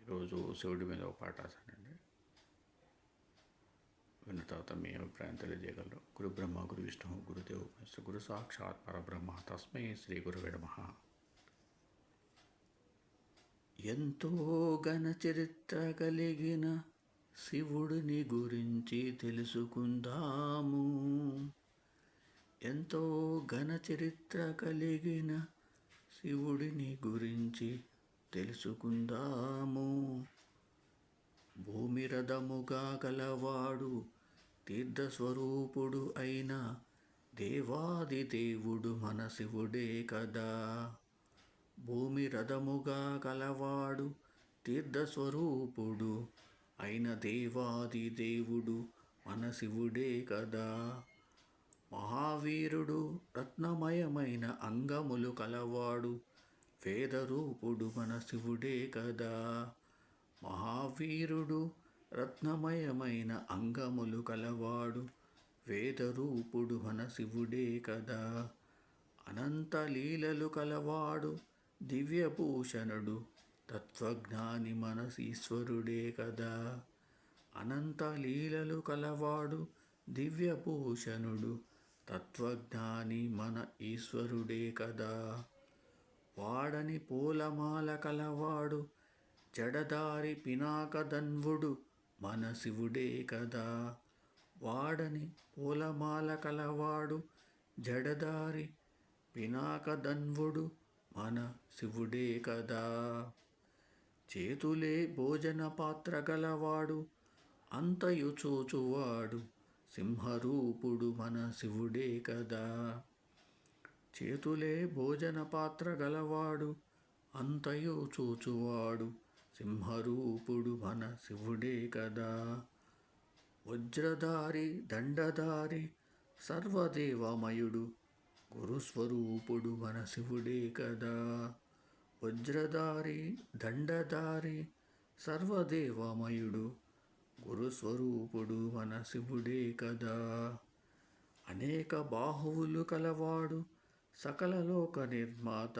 ఈరోజు శివుడి మీద ఒక పాట రాశానండి. విన్న తర్వాత మీ అభిప్రాయం తెలియజేయగలరు. గురు బ్రహ్మ గురు విష్ణు గురుదేవ్ శ్రీ గురు సాక్షాత్ పరబ్రహ్మ తస్మై శ్రీ గురువే నమః. ఎంతో ఘన చరిత్ర కలిగిన శివుడిని గురించి తెలుసుకుందాము. ఎంతో ఘన చరిత్ర కలిగిన శివుడిని గురించి తెలుసుకుందాము. భూమి రథముగా గలవాడు తీర్థస్వరూపుడు అయిన దేవాది దేవుడు మన శివుడే కదా. భూమి రథముగా గలవాడు తీర్థస్వరూపుడు అయిన దేవాది దేవుడు మన శివుడే కదా. మహావీరుడు రత్నమయమైన అంగములు కలవాడు వేదరూపుడు మన శివుడే కదా. మహావీరుడు రత్నమయమైన అంగములు కలవాడు వేదరూపుడు మన శివుడే కదా. అనంత లీలలు కలవాడు దివ్యభూషణుడు తత్వజ్ఞాని మన ఈశ్వరుడే కదా. అనంత లీలలు కలవాడు దివ్యభూషణుడు తత్వజ్ఞాని మన ఈశ్వరుడే కదా. వాడని పూలమాల కలవాడు జడదారి పినాకదన్వుడు మన శివుడే కదా. వాడని పూలమాల కలవాడు జడదారి పినాకదన్వుడు మన శివుడే కదా. చేతులే భోజన పాత్ర గలవాడు అంతయు చూచువాడు సింహరూపుడు మన శివుడే కదా. చేతులే భోజన పాత్ర గలవాడు అంతయు చూచువాడు సింహరూపుడు మన శివుడే కదా. వజ్రధారి దండధారి సర్వదేవమయుడు గురుస్వరూపుడు మన శివుడే కదా. వజ్రధారి దండధారి సర్వదేవమయుడు గురుస్వరూపుడు మన శివుడే కదా. అనేక బాహువులు కలవాడు సకల లోక నిర్మాత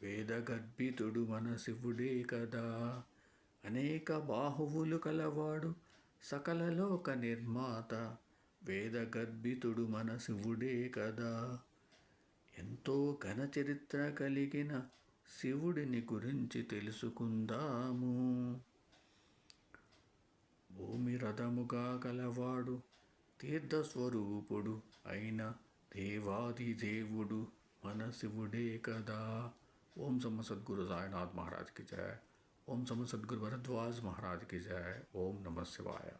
వేదగర్భితుడు మన శివుడే కదా. అనేక బాహువులు కలవాడు సకల లోక నిర్మాత వేదగర్భితుడు మన శివుడే కదా. ఎంతో ఘన చరిత్ర కలిగిన శివుడిని గురించి తెలుసుకుందాము. భూమి రథముగా గలవాడు తీర్థస్వరూపుడు అయిన దేవాది దేవుడు మన శివుడే కదా. ఓం సమ సద్గురు సాయినాథ్ महाराज की जय. ఓం సమ సద్గురు భరద్వాజ్ महाराज की जय. ఓం నమః శివాయ.